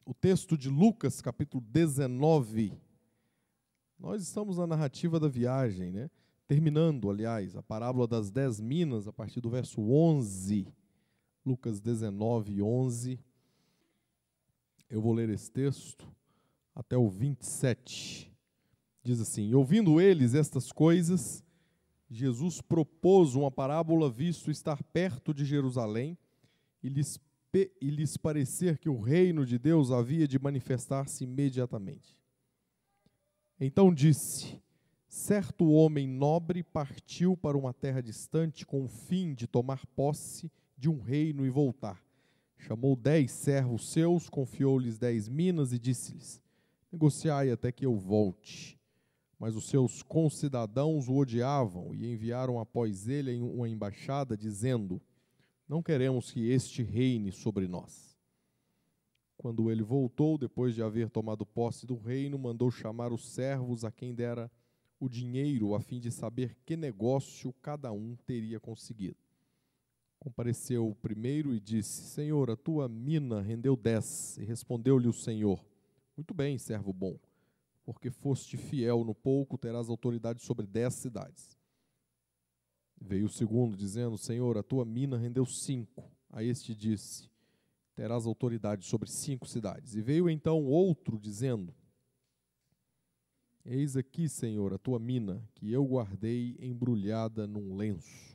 o texto de Lucas, capítulo 19. Nós estamos na narrativa da viagem, né? Terminando, aliás, a parábola das 10 minas, a partir do verso 11. Lucas 19, 11. Eu vou ler esse texto até o 27. Diz assim: E ouvindo eles estas coisas, Jesus propôs uma parábola, visto estar perto de Jerusalém, e lhes parecer que o reino de Deus havia de manifestar-se imediatamente. Então disse: certo homem nobre partiu para uma terra distante com o fim de tomar posse de um reino e voltar. Chamou 10 servos seus, confiou-lhes 10 minas e disse-lhes: negociai até que eu volte. Mas os seus concidadãos o odiavam e enviaram após ele uma embaixada, dizendo: não queremos que este reine sobre nós. Quando ele voltou, depois de haver tomado posse do reino, mandou chamar os servos a quem dera o dinheiro, a fim de saber que negócio cada um teria conseguido. Compareceu o primeiro e disse: Senhor, a tua mina rendeu 10. E respondeu-lhe o Senhor: muito bem, servo bom, porque foste fiel no pouco, terás autoridade sobre 10 cidades. Veio o segundo, dizendo: Senhor, a tua mina rendeu 5. A este disse: terás autoridade sobre 5 cidades. E veio então outro, dizendo: eis aqui, Senhor, a tua mina, que eu guardei embrulhada num lenço.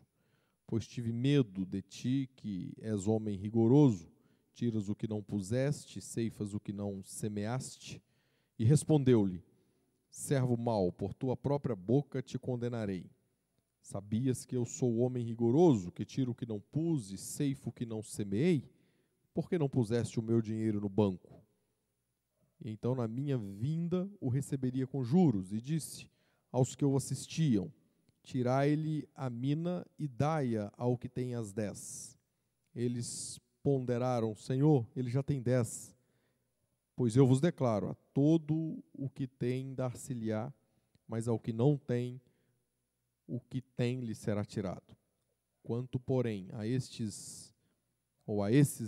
Pois tive medo de ti, que és homem rigoroso, tiras o que não puseste, ceifas o que não semeaste. E respondeu-lhe: servo mau, por tua própria boca te condenarei. Sabias que eu sou homem rigoroso, que tiro o que não pus e ceifo o que não semeei? Por que não puseste o meu dinheiro no banco? E então na minha vinda o receberia com juros. E disse aos que o assistiam: tirai-lhe a mina e dai-a ao que tem as 10. Eles ponderaram: Senhor, ele já tem 10. Pois eu vos declaro, a todo o que tem dar-se-lhe-á, mas ao que não tem, o que tem lhe será tirado. Quanto, porém, a esses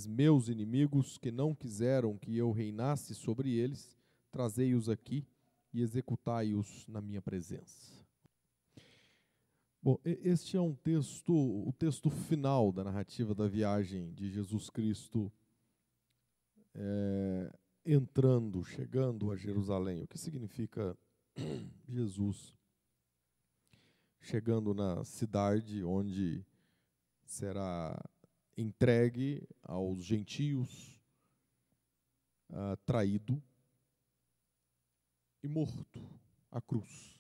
meus inimigos que não quiseram que eu reinasse sobre eles, trazei-os aqui e executai-os na minha presença. Bom, este é o texto final da narrativa da viagem de Jesus Cristo chegando a Jerusalém. O que significa Jesus chegando na cidade onde será entregue aos gentios, traído e morto à cruz.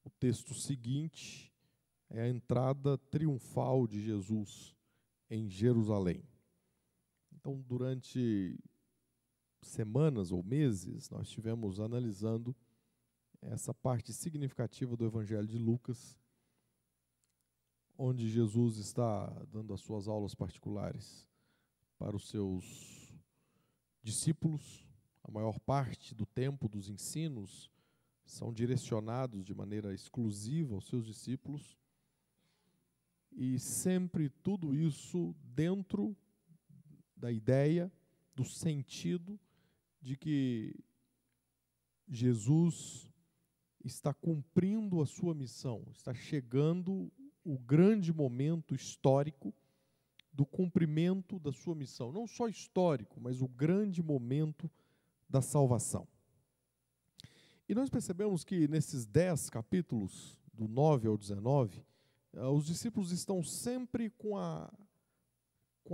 O texto seguinte é a entrada triunfal de Jesus em Jerusalém. Então, durante semanas ou meses, nós estivemos analisando essa parte significativa do Evangelho de Lucas, onde Jesus está dando as suas aulas particulares para os seus discípulos. A maior parte do tempo dos ensinos são direcionados de maneira exclusiva aos seus discípulos, e sempre tudo isso dentro da ideia, do sentido de que Jesus está cumprindo a sua missão, está chegando o grande momento histórico do cumprimento da sua missão. Não só histórico, mas o grande momento da salvação. E nós percebemos que nesses 10 capítulos, do 9 ao 19, os discípulos estão sempre com a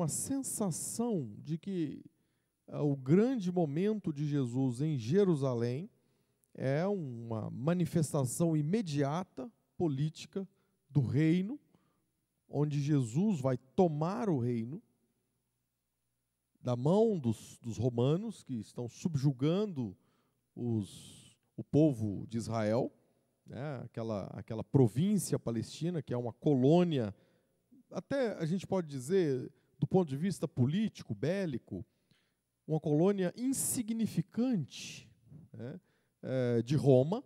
sensação de que o grande momento de Jesus em Jerusalém é uma manifestação imediata, política, do reino, onde Jesus vai tomar o reino da mão dos romanos, que estão subjugando o povo de Israel, né? Aquela província palestina, que é uma colônia, até a gente pode dizer, do ponto de vista político, bélico, uma colônia insignificante, né? De Roma.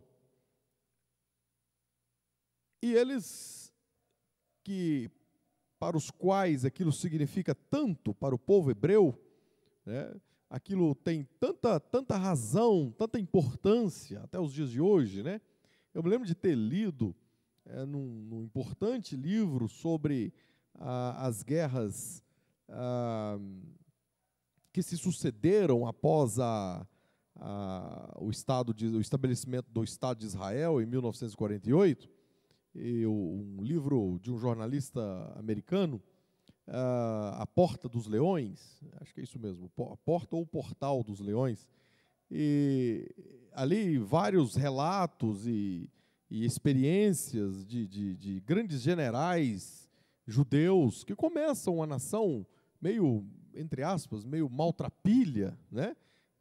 E eles, para os quais aquilo significa tanto para o povo hebreu, né? aquilo tem tanta razão, tanta importância até os dias de hoje, né? Eu me lembro de ter lido num importante livro sobre as guerras que se sucederam após o estabelecimento do Estado de Israel em 1948, um livro de um jornalista americano, A Porta dos Leões, acho que é isso mesmo, a Porta ou o Portal dos Leões, e ali vários relatos e experiências de grandes generais judeus que começam a nação meio, entre aspas, meio maltrapilha, né?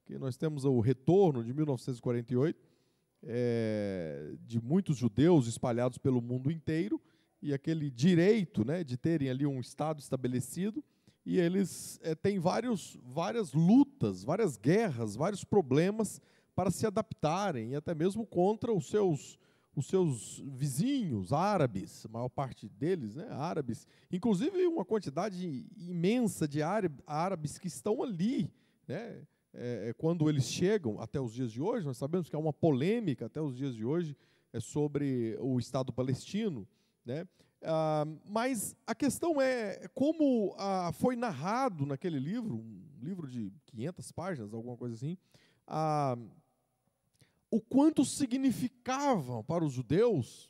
Que nós temos o retorno de 1948, de muitos judeus espalhados pelo mundo inteiro, e aquele direito, né, de terem ali um Estado estabelecido, e eles têm várias lutas, várias guerras, vários problemas para se adaptarem, e até mesmo contra os seus vizinhos árabes, a maior parte deles, né, árabes, inclusive uma quantidade imensa de árabes que estão ali, né, quando eles chegam até os dias de hoje. Nós sabemos que há uma polêmica até os dias de hoje sobre o Estado palestino, né? Mas a questão é como foi narrado naquele livro, um livro de 500 páginas, alguma coisa assim, o quanto significavam para os judeus,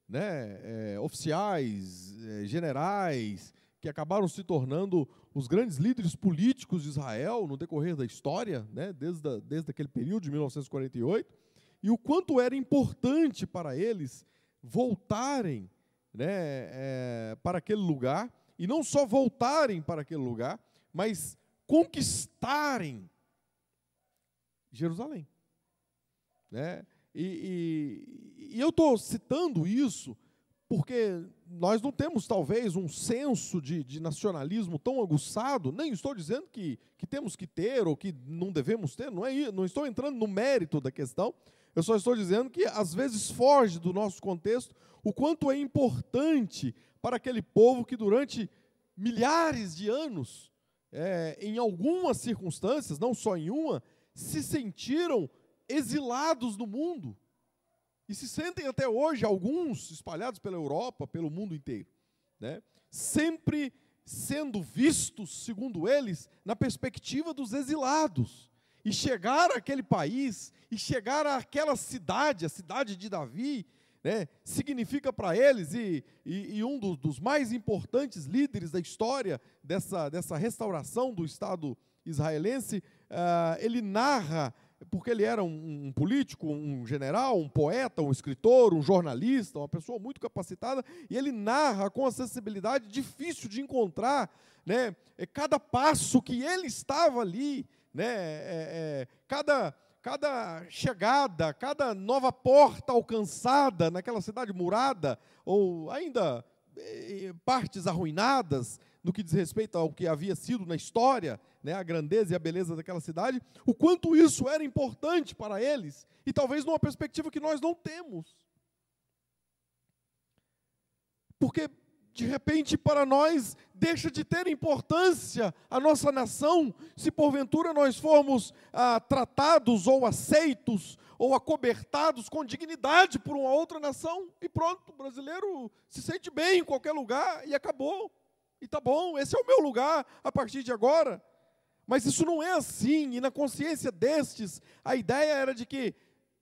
né, oficiais, generais, que acabaram se tornando os grandes líderes políticos de Israel no decorrer da história, né, desde aquele período de 1948, e o quanto era importante para eles voltarem, né, para aquele lugar, e não só voltarem para aquele lugar, mas conquistarem Jerusalém, né? E eu estou citando isso porque nós não temos, talvez, um senso de nacionalismo tão aguçado. Nem estou dizendo que temos que ter ou que não devemos ter, não estou entrando no mérito da questão, eu só estou dizendo que, às vezes, foge do nosso contexto o quanto é importante para aquele povo que, durante milhares de anos, em algumas circunstâncias, não só em uma, se sentiram exilados do mundo. E se sentem até hoje, alguns espalhados pela Europa, pelo mundo inteiro, né? Sempre sendo vistos, segundo eles, na perspectiva dos exilados. E chegar àquele país, e chegar àquela cidade, a cidade de Davi, né, significa para eles, e um dos mais importantes líderes da história dessa restauração do Estado israelense, ele narra, porque ele era um político, um general, um poeta, um escritor, um jornalista, uma pessoa muito capacitada, e ele narra com acessibilidade difícil de encontrar, né, cada passo que ele estava ali, né, cada chegada, cada nova porta alcançada naquela cidade murada, ou ainda partes arruinadas, no que diz respeito ao que havia sido na história, né, a grandeza e a beleza daquela cidade, o quanto isso era importante para eles, e talvez numa perspectiva que nós não temos. Porque, de repente, para nós, deixa de ter importância a nossa nação, se porventura nós formos tratados ou aceitos ou acobertados com dignidade por uma outra nação, e pronto, o brasileiro se sente bem em qualquer lugar, e acabou. E tá bom, esse é o meu lugar a partir de agora. Mas isso não é assim, e na consciência destes, a ideia era de que,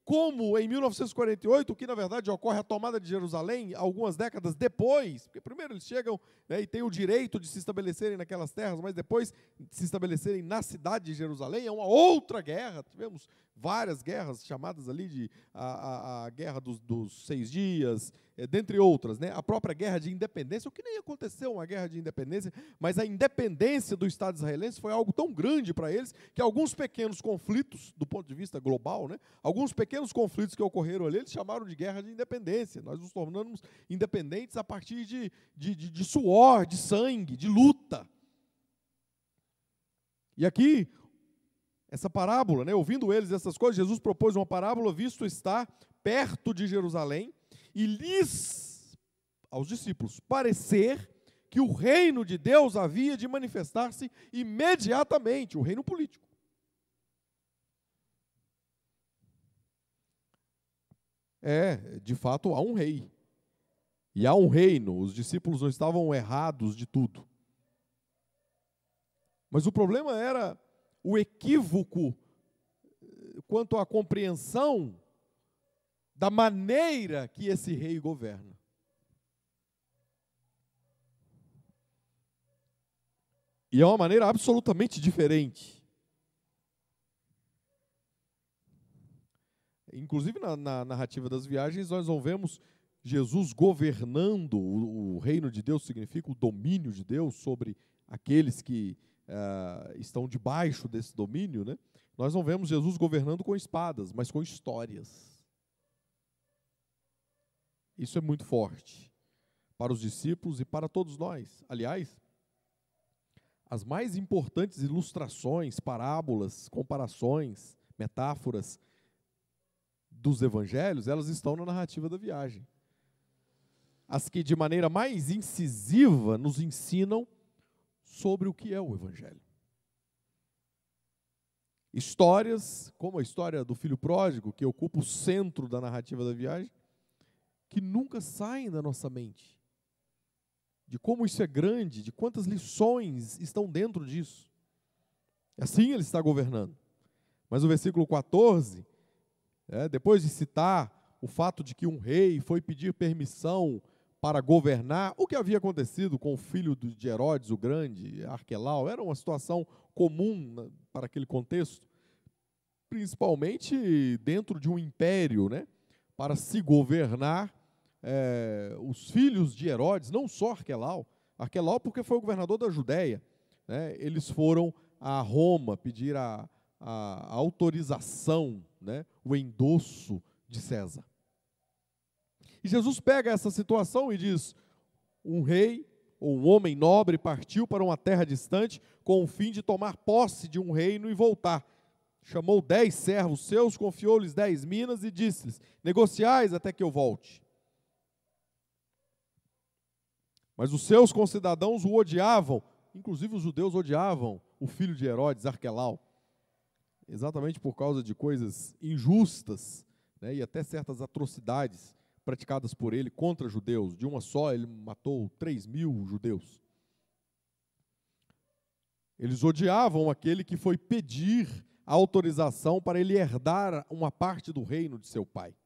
como em 1948, que na verdade ocorre a tomada de Jerusalém, algumas décadas depois, porque primeiro eles chegam, né, e têm o direito de se estabelecerem naquelas terras, mas depois de se estabelecerem na cidade de Jerusalém, é uma outra guerra. Tivemos várias guerras chamadas ali de a Guerra dos 6 Dias, dentre outras, né? A própria Guerra de Independência, o que nem aconteceu uma Guerra de Independência, mas a independência do Estado israelense foi algo tão grande para eles, que alguns pequenos conflitos, do ponto de vista global, né, alguns pequenos conflitos que ocorreram ali, eles chamaram de Guerra de Independência. Nós nos tornamos independentes a partir de suor, de sangue, de luta. E aqui, essa parábola, né, ouvindo eles essas coisas, Jesus propôs uma parábola, visto estar perto de Jerusalém, e lhes, aos discípulos, parecer que o reino de Deus havia de manifestar-se imediatamente, o reino político. De fato, há um rei. E há um reino. Os discípulos não estavam errados de tudo. Mas o problema era o equívoco quanto à compreensão da maneira que esse rei governa. E é uma maneira absolutamente diferente. Inclusive, na narrativa das viagens, nós não vemos Jesus governando. O reino de Deus significa o domínio de Deus sobre aqueles que estão debaixo desse domínio, né? Nós não vemos Jesus governando com espadas, mas com histórias. Isso é muito forte para os discípulos e para todos nós. Aliás, as mais importantes ilustrações, parábolas, comparações, metáforas dos evangelhos, elas estão na narrativa da viagem. As que de maneira mais incisiva nos ensinam sobre o que é o evangelho. Histórias, como a história do filho pródigo, que ocupa o centro da narrativa da viagem, que nunca saem da nossa mente. De como isso é grande, de quantas lições estão dentro disso. Assim ele está governando. Mas o versículo 14, depois de citar o fato de que um rei foi pedir permissão para governar, o que havia acontecido com o filho de Herodes o Grande, Arquelau, era uma situação comum para aquele contexto, principalmente dentro de um império, né? Para se governar, os filhos de Herodes, não só Arquelau porque foi o governador da Judéia, né? Eles foram a Roma pedir a autorização, né? O endosso de César. E Jesus pega essa situação e diz: um rei ou um homem nobre partiu para uma terra distante com o fim de tomar posse de um reino e voltar. Chamou 10 servos seus, confiou-lhes 10 minas e disse-lhes: negociais até que eu volte. Mas os seus concidadãos o odiavam, inclusive os judeus odiavam o filho de Herodes, Arquelau, exatamente por causa de coisas injustas, né, e até certas atrocidades praticadas por ele contra judeus. De uma só, ele matou 3.000 judeus. Eles odiavam aquele que foi pedir a autorização para ele herdar uma parte do reino de seu pai.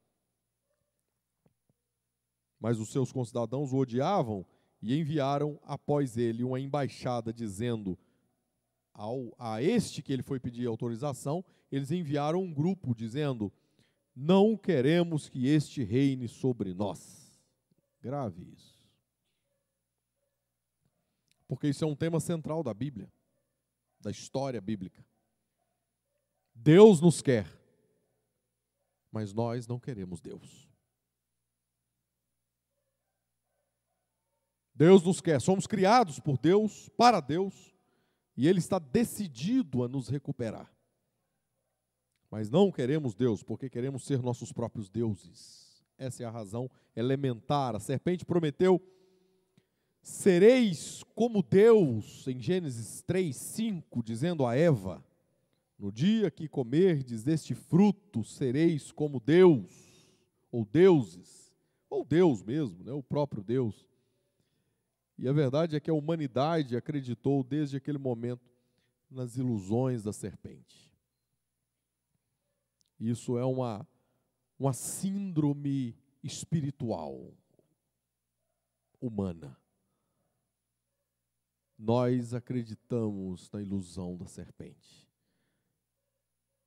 Mas os seus concidadãos o odiavam e enviaram após ele uma embaixada dizendo a este que ele foi pedir autorização, eles enviaram um grupo dizendo: não queremos que este reine sobre nós. Grave isso. Porque isso é um tema central da Bíblia, da história bíblica. Deus nos quer, mas nós não queremos Deus. Deus nos quer, somos criados por Deus, para Deus, e Ele está decidido a nos recuperar. Mas não queremos Deus, porque queremos ser nossos próprios deuses. Essa é a razão elementar. A serpente prometeu: sereis como Deus, em Gênesis 3:5, dizendo a Eva: no dia que comerdes deste fruto, sereis como Deus, ou deuses, ou Deus mesmo, né, o próprio Deus. E a verdade é que a humanidade acreditou desde aquele momento nas ilusões da serpente. Isso é uma síndrome espiritual humana. Nós acreditamos na ilusão da serpente.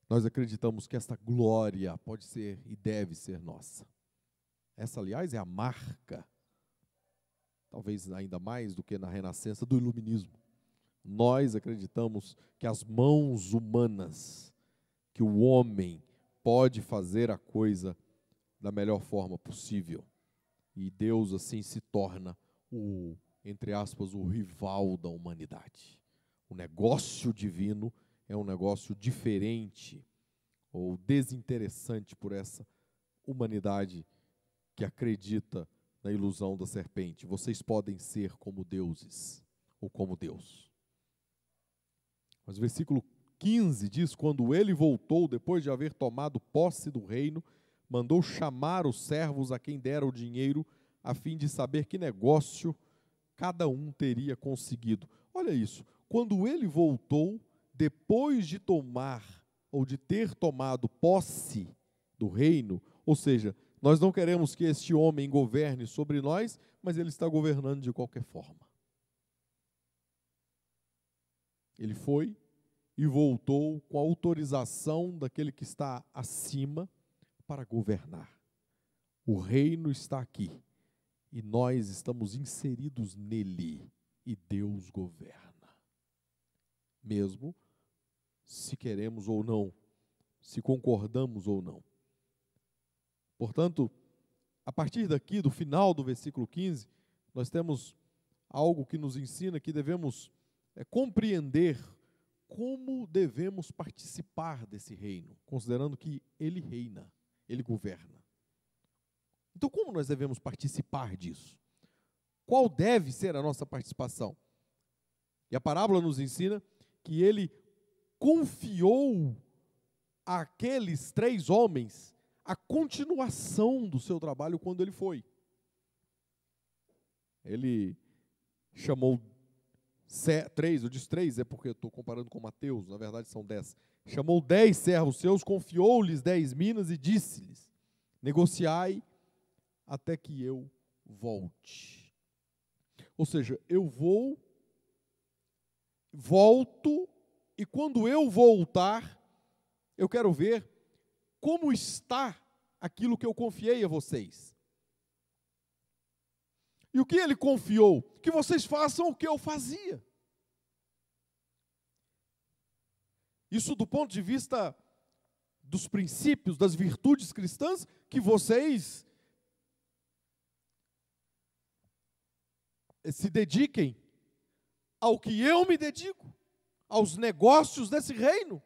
Nós acreditamos que esta glória pode ser e deve ser nossa. Essa, aliás, é a marca, talvez ainda mais do que na Renascença, do Iluminismo. Nós acreditamos que as mãos humanas, que o homem pode fazer a coisa da melhor forma possível. E Deus assim se torna entre aspas, o rival da humanidade. O negócio divino é um negócio diferente ou desinteressante por essa humanidade que acredita na ilusão da serpente. Vocês podem ser como deuses ou como Deus. Mas o versículo 15 diz: quando ele voltou, depois de haver tomado posse do reino, mandou chamar os servos a quem dera o dinheiro, a fim de saber que negócio cada um teria conseguido. Olha isso, quando ele voltou, depois de tomar, ou de ter tomado posse do reino, ou seja, nós não queremos que este homem governe sobre nós, mas ele está governando de qualquer forma. Ele foi e voltou com a autorização daquele que está acima para governar. O reino está aqui e nós estamos inseridos nele e Deus governa. Mesmo se queremos ou não, se concordamos ou não. Portanto, a partir daqui, do final do versículo 15, nós temos algo que nos ensina que devemos compreender como devemos participar desse reino, considerando que ele reina, ele governa. Então, como nós devemos participar disso? Qual deve ser a nossa participação? E a parábola nos ensina que ele confiou àqueles 3 homens a continuação do seu trabalho quando ele foi. Ele chamou 3, eu disse 3, é porque eu estou comparando com Mateus, na verdade são 10. Chamou 10 servos seus, confiou-lhes 10 minas e disse-lhes: negociai até que eu volte. Ou seja, eu volto, e quando eu voltar, eu quero ver como está aquilo que eu confiei a vocês. E o que ele confiou? Que vocês façam o que eu fazia. Isso do ponto de vista dos princípios, das virtudes cristãs, que vocês se dediquem ao que eu me dedico, aos negócios desse reino.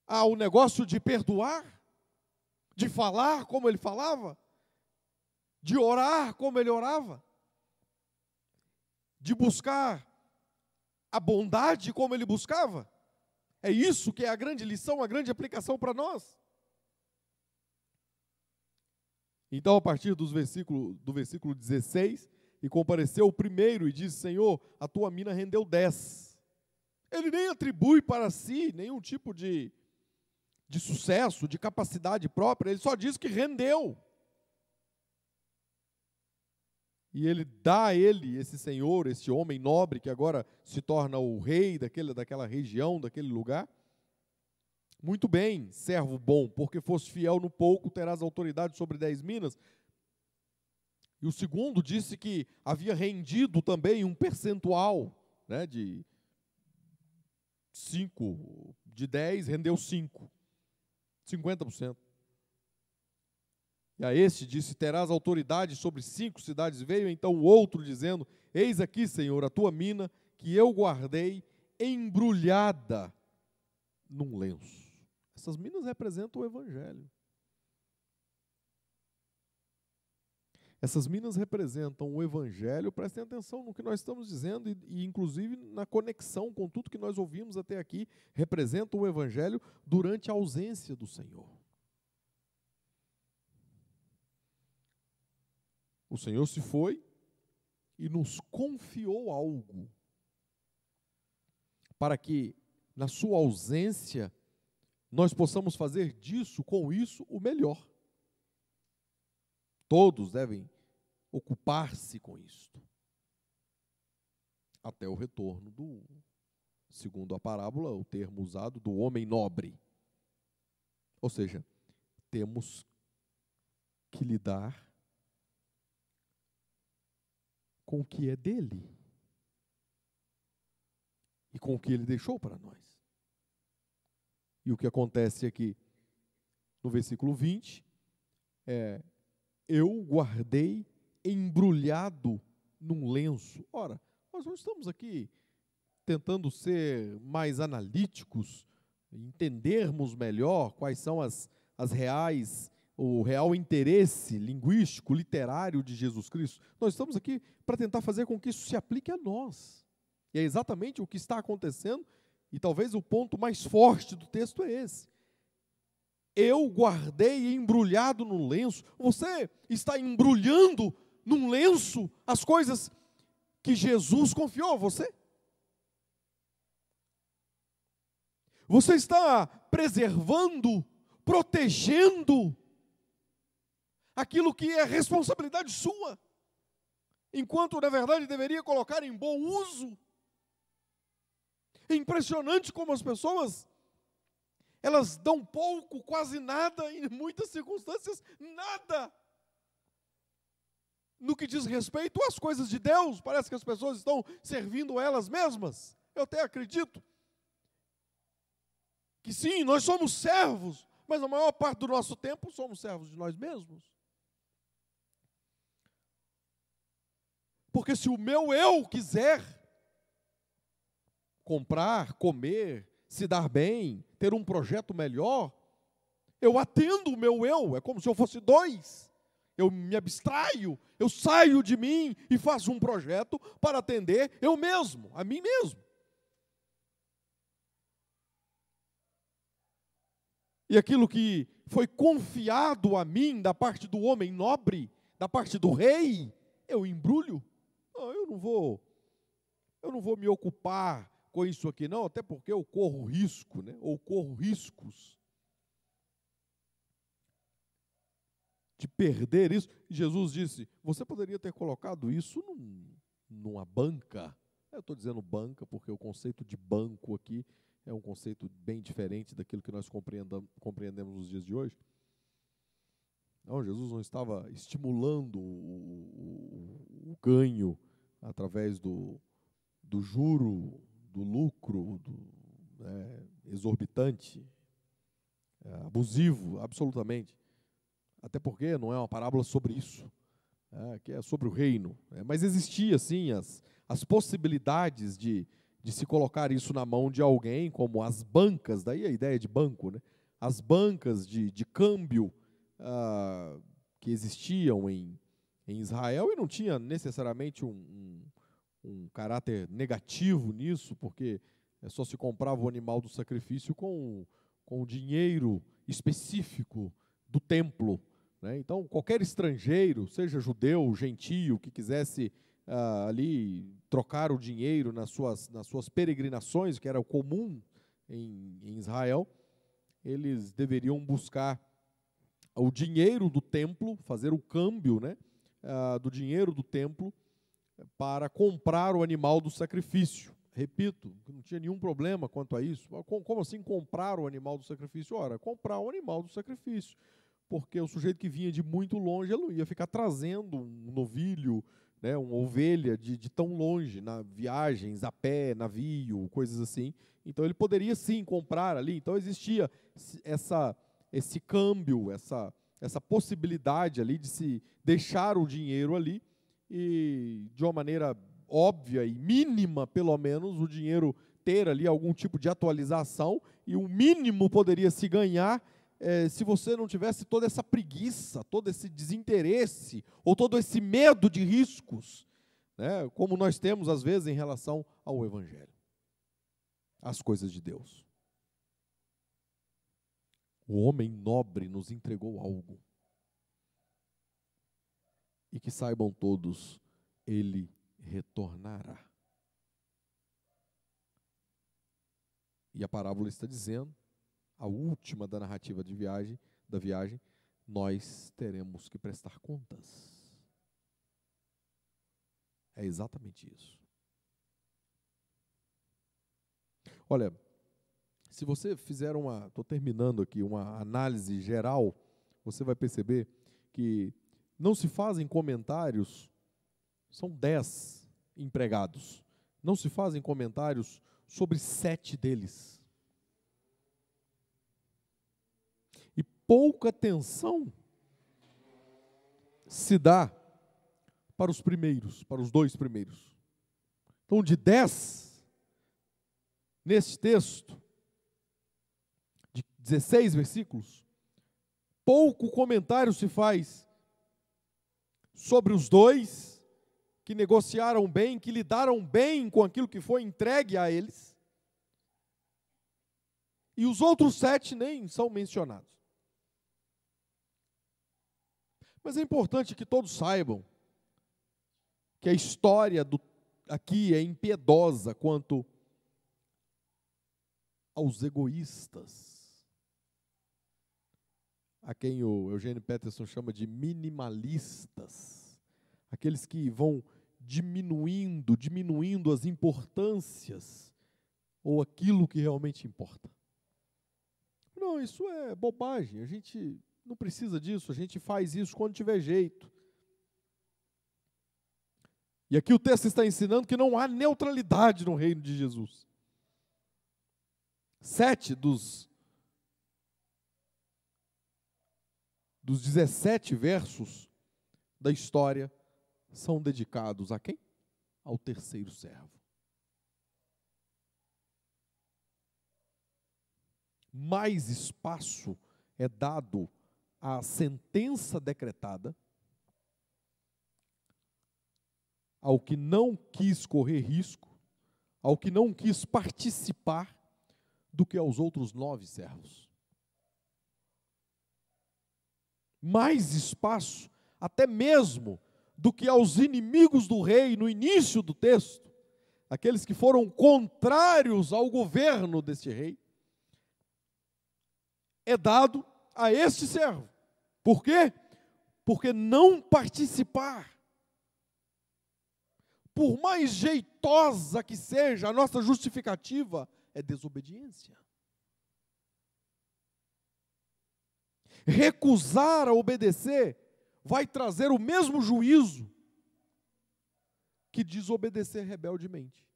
Ao negócio de perdoar, de falar como ele falava, de orar como ele orava, de buscar a bondade como ele buscava. É isso que é a grande lição, a grande aplicação para nós. Então, a partir do versículo 16, e compareceu o primeiro e disse: Senhor, a tua mina rendeu 10. Ele nem atribui para si nenhum tipo de sucesso, de capacidade própria, ele só diz que rendeu. E ele dá a ele, esse senhor, esse homem nobre, que agora se torna o rei daquela região, daquele lugar. Muito bem, servo bom, porque foste fiel no pouco, terás autoridade sobre 10 minas. E o segundo disse que havia rendido também um percentual, né, de 5, de 10, rendeu 5. 50%. E a este disse: terás autoridade sobre 5 cidades. Veio então o outro dizendo: eis aqui, Senhor, a tua mina, que eu guardei embrulhada num lenço. Essas minas representam o Evangelho. Essas minas representam o Evangelho. Prestem atenção no que nós estamos dizendo e inclusive na conexão com tudo que nós ouvimos até aqui, representam o Evangelho durante a ausência do Senhor. O Senhor se foi e nos confiou algo para que, na sua ausência, nós possamos fazer disso, com isso, o melhor. Todos devem ocupar-se com isto, até o retorno segundo a parábola, o termo usado, do homem nobre. Ou seja, temos que lidar com o que é dele e com o que ele deixou para nós. E o que acontece aqui no versículo 20 é: eu guardei embrulhado num lenço. Ora, nós não estamos aqui tentando ser mais analíticos, entendermos melhor quais são o real interesse linguístico, literário de Jesus Cristo. Nós estamos aqui para tentar fazer com que isso se aplique a nós. E é exatamente o que está acontecendo, e talvez o ponto mais forte do texto é esse. eu guardei embrulhado no lenço. Você está embrulhando num lenço as coisas que Jesus confiou a você? Você está preservando, protegendo aquilo que é responsabilidade sua, enquanto na verdade deveria colocar em bom uso? É impressionante como as pessoas, elas dão pouco, quase nada, em muitas circunstâncias, nada. No que diz respeito às coisas de Deus, parece que as pessoas estão servindo elas mesmas. Eu até acredito que sim, nós somos servos, mas a maior parte do nosso tempo somos servos de nós mesmos. Porque se o meu eu quiser comprar, comer, se dar bem, ter um projeto melhor, eu atendo o meu eu, é como se eu fosse dois. Eu me abstraio, eu saio de mim e faço um projeto para atender eu mesmo, a mim mesmo. E aquilo que foi confiado a mim da parte do homem nobre, da parte do rei, eu embrulho. Não, eu não vou me ocupar com isso aqui não, até porque eu corro risco, né? Ou corro riscos de perder isso. E Jesus disse, você poderia ter colocado isso numa banca. Eu estou dizendo banca porque o conceito de banco aqui é um conceito bem diferente daquilo que nós compreendemos nos dias de hoje. Não, Jesus não estava estimulando o ganho através do juro, do lucro, exorbitante, abusivo, absolutamente. Até porque não é uma parábola sobre isso, que é sobre o reino. Mas existia, sim, as possibilidades de se colocar isso na mão de alguém, como as bancas, daí a ideia de banco, né? As bancas de câmbio que existiam em Israel, e não tinha necessariamente um caráter negativo nisso, porque só se comprava o animal do sacrifício com o dinheiro específico do templo, né? Então, qualquer estrangeiro, seja judeu, gentio, que quisesse ali trocar o dinheiro nas suas peregrinações, que era o comum em Israel, eles deveriam buscar o dinheiro do templo, fazer o câmbio, né, do dinheiro do templo para comprar o animal do sacrifício. Repito, não tinha nenhum problema quanto a isso. Como assim comprar o animal do sacrifício? Ora, comprar o animal do sacrifício, porque o sujeito que vinha de muito longe, ele não ia ficar trazendo um novilho, né, uma ovelha de tão longe, viagens a pé, navio, coisas assim. Então ele poderia sim comprar ali. Então existia esse câmbio, essa possibilidade ali de se deixar o dinheiro ali e de uma maneira óbvia e mínima, pelo menos, o dinheiro ter ali algum tipo de atualização, e o mínimo poderia se ganhar se você não tivesse toda essa preguiça, todo esse desinteresse, ou todo esse medo de riscos, né, como nós temos às vezes em relação ao Evangelho, às coisas de Deus. O homem nobre nos entregou algo, e que saibam todos, ele retornará. E a parábola está dizendo, a última da narrativa da viagem, nós teremos que prestar contas. É exatamente isso. Olha, se você fizer estou terminando aqui, uma análise geral, você vai perceber que não se fazem comentários, são 10 empregados, não se fazem comentários sobre 7 deles. E pouca atenção se dá para os primeiros, para os 2 primeiros. Então, de 10, nesse texto, de 16 versículos, pouco comentário se faz sobre os 2 que negociaram bem, que lidaram bem com aquilo que foi entregue a eles, e os outros 7 nem são mencionados. Mas é importante que todos saibam que a história aqui é impiedosa quanto aos egoístas, a quem o Eugênio Peterson chama de minimalistas, aqueles que vão diminuindo as importâncias ou aquilo que realmente importa. Não, isso é bobagem, a gente não precisa disso, a gente faz isso quando tiver jeito. E aqui o texto está ensinando que não há neutralidade no reino de Jesus. 7 dos 17 versos da história são dedicados a quem? Ao terceiro servo. Mais espaço é dado à sentença decretada, ao que não quis correr risco, ao que não quis participar, do que aos outros 9 servos. Mais espaço, até mesmo, do que aos inimigos do rei no início do texto, aqueles que foram contrários ao governo deste rei, é dado a este servo. Por quê? Porque não participar, por mais jeitosa que seja a nossa justificativa, é desobediência. Recusar a obedecer vai trazer o mesmo juízo que desobedecer rebeldemente.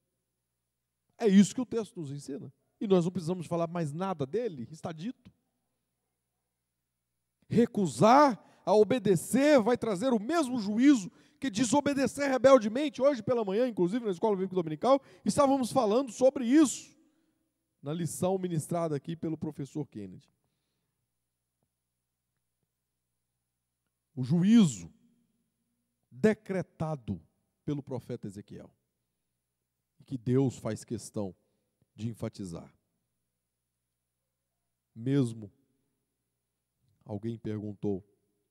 É isso que o texto nos ensina. E nós não precisamos falar mais nada dele, está dito. Recusar a obedecer vai trazer o mesmo juízo que desobedecer rebeldemente. Hoje pela manhã, inclusive na Escola Bíblica Dominical, estávamos falando sobre isso, na lição ministrada aqui pelo professor Kennedy. O juízo decretado pelo profeta Ezequiel, que Deus faz questão de enfatizar. Mesmo, alguém perguntou,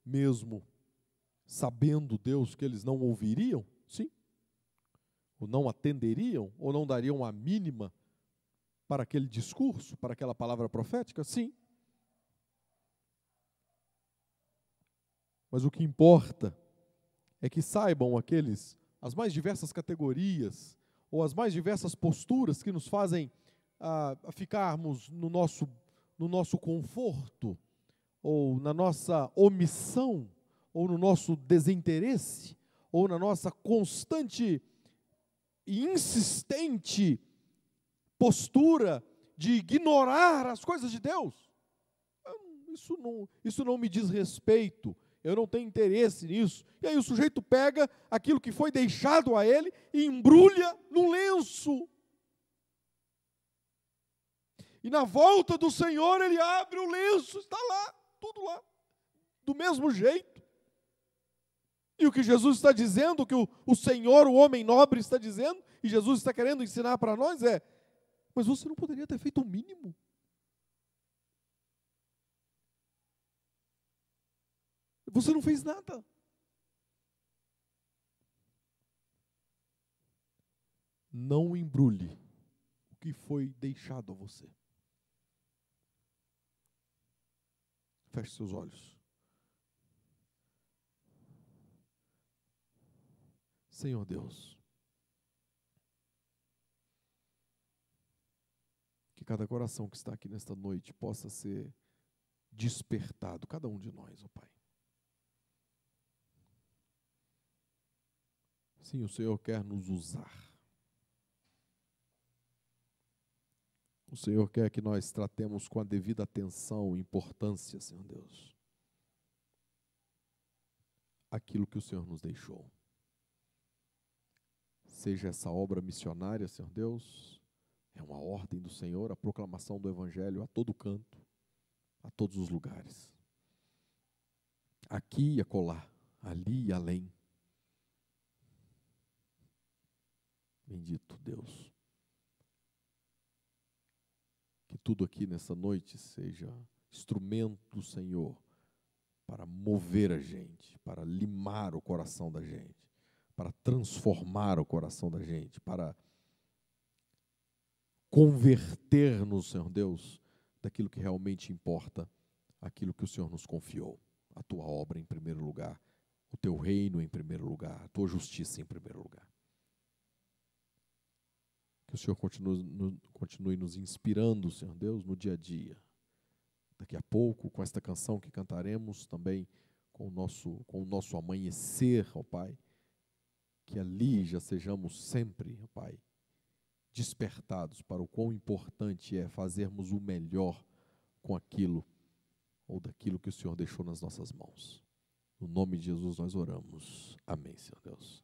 mesmo sabendo Deus que eles não ouviriam? Sim. Ou não atenderiam, ou não dariam a mínima para aquele discurso, para aquela palavra profética? Sim. Mas o que importa é que saibam as mais diversas categorias, ou as mais diversas posturas que nos fazem ficarmos no nosso conforto, ou na nossa omissão, ou no nosso desinteresse, ou na nossa constante e insistente postura de ignorar as coisas de Deus. Isso não me diz respeito, eu não tenho interesse nisso. E aí o sujeito pega aquilo que foi deixado a ele e embrulha no lenço. E na volta do Senhor ele abre o lenço, está lá, tudo lá, do mesmo jeito. E o que Jesus está dizendo, o que o Senhor, o homem nobre, está dizendo, e Jesus está querendo ensinar para nós mas você não poderia ter feito o mínimo? Você não fez nada. Não embrulhe o que foi deixado a você. Feche seus olhos. Senhor Deus, que cada coração que está aqui nesta noite possa ser despertado, cada um de nós, ó Pai. Sim, o Senhor quer nos usar. O Senhor quer que nós tratemos com a devida atenção e importância, Senhor Deus, aquilo que o Senhor nos deixou. Seja essa obra missionária, Senhor Deus, é uma ordem do Senhor, a proclamação do Evangelho a todo canto, a todos os lugares. Aqui e acolá, ali e além. Bendito Deus. Que tudo aqui nessa noite seja instrumento do Senhor para mover a gente, para limar o coração da gente, para transformar o coração da gente, para converter-nos, Senhor Deus, daquilo que realmente importa, aquilo que o Senhor nos confiou. A tua obra em primeiro lugar, o teu reino em primeiro lugar, a tua justiça em primeiro lugar. Que o Senhor continue nos inspirando, Senhor Deus, no dia a dia. Daqui a pouco, com esta canção que cantaremos, também com o nosso amanhecer, ó Pai, que ali já sejamos sempre, ó Pai, despertados para o quão importante é fazermos o melhor com aquilo ou daquilo que o Senhor deixou nas nossas mãos. No nome de Jesus nós oramos. Amém, Senhor Deus.